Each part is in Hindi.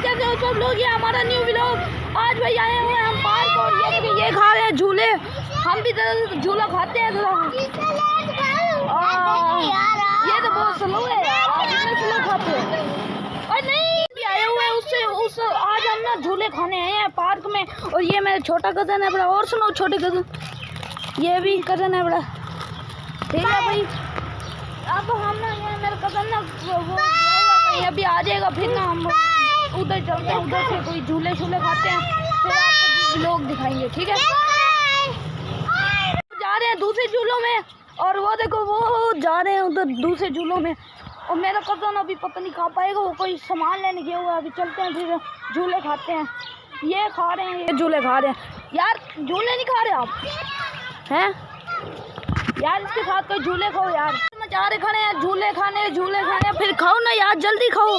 कैसे हो सब लोग, ये हमारा न्यू व्लॉग। आज भाई आए हुए हैं हम पार्क और ये खा रहे हैं झूले। हम भी झूला खाते हैं थोड़ा। ये तो बहुत स्लो है यार, स्लो खाते हैं। और नहीं भी आए हुए हैं उससे आज हम ना झूले खाने आए हैं पार्क में। और ये मेरा छोटा कज़न है बड़ा। और सुनो छोटे कज़न, ये भी कज़न है बड़ा। ठीक है भाई, अब हम ना ये मेरा कज़न ना वो अभी आ जाएगा, फिर ना हम उधर चलते हैं, उधर से कोई झूले शूले खाते हैं, फिर आपको लोग दिखाएंगे। ठीक है, जा रहे हैं दूसरे झूलों में। और वो देखो वो जा रहे हैं उधर दूसरे झूलों में। और मेरा कज़न अभी पता नहीं खा पाएगा, वो कोई सामान लेने गया हुआ है। अभी चलते हैं फिर झूले खाते हैं। ये खा रहे हैं, ये झूले खा रहे हैं। यार झूले नहीं खा रहे आप हैं यार, इसके साथ कोई झूले खाओ यार। जा रहे खड़े हैं झूले खाने, फिर खाओ ना यार, जल्दी खाओ।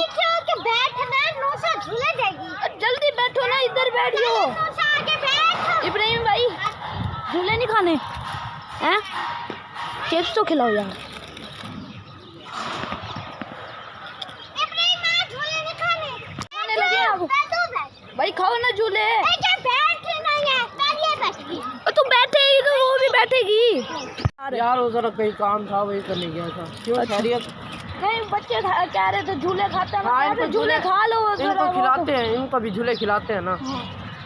जल्दी बैठो ना, इधर बैठो। इब्राहिम भाई झूले नहीं खाने हैं, चिप्स तो खिलाओ यार। खाने लगे आप भाई, खाओ ना झूले। तू बैठेगी तो वो भी बैठेगी यार। उधर कहीं काम था, वही करने गया था। क्यों खैरियत? नहीं, बच्चे कह रहे थे झूले खाते हैं। हाँ, इनको झूले खा लो, इनको खिलाते हैं, इनको भी झूले खिलाते हैं ना।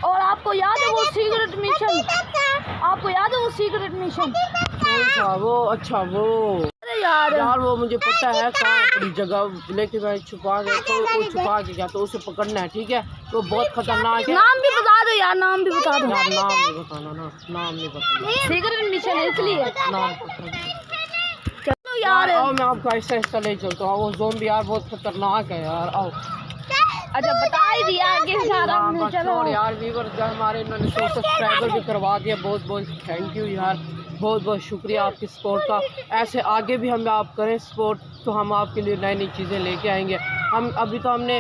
और आपको याद है वो सीक्रेट मिशन? आपको याद है वो सीक्रेट मिशन? वो अच्छा वो यार वो मुझे पता है कहाँ बड़ी जगह, लेकिन मैं छुपा गया तो वो छुपा के गया, तो उसे पकड़ना है। ठीक है, तो बहुत खतरनाक है। नाम भी बता दो यार, नाम भी बता दो यार। नाम नहीं बताना ना, नाम नहीं बताना। सीक्रेट मिशन है इसलिए नाम चलो यार। आओ मैं आपको ऐसा ऐसा ले चलता हूँ। वो ज़ोंबी यार बहुत खतरनाक है यार। आओ। अच्छा बता ही दिया आगे सारा। चलो यार व्यूअर जो हमारे, इन्होंने सब्सक्राइबर भी करवा दिया, बहुत बहुत थैंक यू यार, बहुत बहुत शुक्रिया आपकी सपोर्ट का। ऐसे आगे भी हम आप करें सपोर्ट, तो हम आपके लिए नई नई चीज़ें लेके आएंगे। हम अभी तो हमने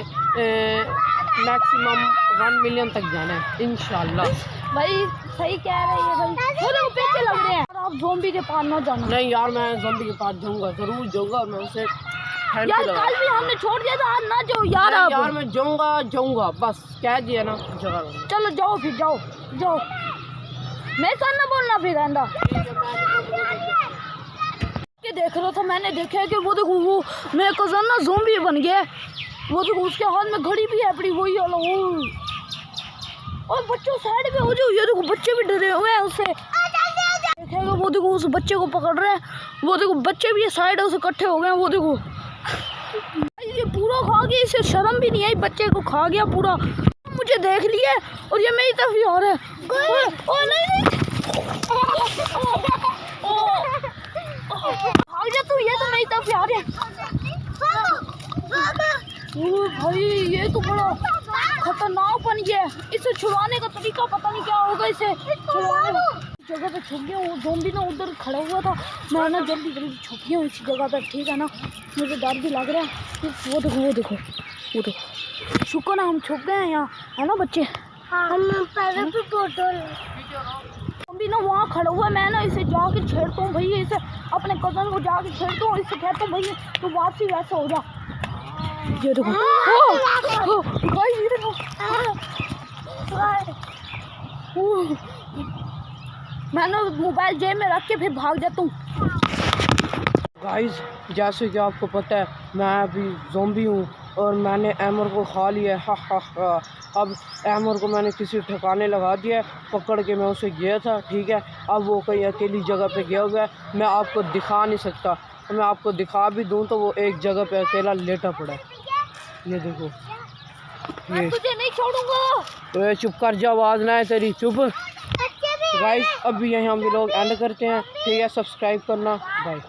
मैक्सिमम 1 मिलियन तक जाना है इंशाल्लाह। भाई सही कह रहे हैं भाई, वो लोग पीछे लग रहे हैं। आप ज़ोंबी के पास ना जाना। नहीं यार, मैं ज़ोंबी के पास जाऊँगा, ज़रूर जाऊँगा। मैं उसे यार कल भी हमने छोड़ दिया था, आज ना जाओ यार। यार मैं जाऊँगा बस कह दिया ना। चलो जाओ फिर, जाओ। मैं सर ना बोलना फिर आंदा। ये देख रहा था मैंने, देखा कि वो देखो वो मेरा कज़न ना ज़ोंबी बन गया। वो देखो उसके हाथ में घड़ी भी है बड़ी, वही वाला वो। और बच्चों साइड में हो जाओ, ये देखो बच्चे भी डरे हुए हैं उससे। देखेगा वो देखो उस बच्चे को पकड़ रहे हैं। वो देखो बच्चे भी साइड से इकट्ठे हो गए हैं। वो देखो ये पूरा खा गया, इसे शर्म भी नहीं आई, बच्चे को खा गया पूरा। मुझे देख लिया और ये मेरी तरफ ही आ रहा है। ओ नहीं भाग जा तू, ये तो मेरी तरफ ही आ रहा है। ओ भाई ये तो बड़ा खतरनाक बन गया है। इसे छुड़ाने का तरीका पता नहीं क्या होगा। इसे छुड़ाने जगह पे छुप गया। वो ज़ोंबी ना उधर खड़ा हुआ था, मैं ना जल्दी छुप गया उस जगह पर। ठीक है ना, मुझे डर भी लग रहा है। वो देखो शुक्र ना हम छुप गए हैं यहाँ, है ना बच्चे। हम पहले भी ज़ोंबी ना वहाँ खड़ा हुआ है। मैं ना इसे जाके छेड़ता हूँ भाई, इसे अपने कज़न को जाके छेड़ता हूँ। इससे कहता हूँ भाई तो वापसी वैसे हो जा। ये देखो भाई, ये देखो मैं ना मोबाइल जेब में रख के फिर भाग जाता हूँ। गाइस जैसे कि आपको पता है, मैं अभी ज़ोंबी हूँ और मैंने एमर को खा लिया है। हा। अब एमर को मैंने किसी ठिकाने लगा दिया है, पकड़ के मैं उसे गया था। ठीक है, अब वो कहीं अकेली जगह पे गया हुआ है, मैं आपको दिखा नहीं सकता। तो मैं आपको दिखा भी दूँ तो वो एक जगह पे अकेला लेटा पड़ा है। ये देखो, मैं तुझे नहीं छोड़ूंगा। तो चुप कर जा, आवाज़ ना है तेरी, चुप। गाइस अभी यहीं हम लोग एंड करते हैं। ठीक है, सब्सक्राइब करना, बाय।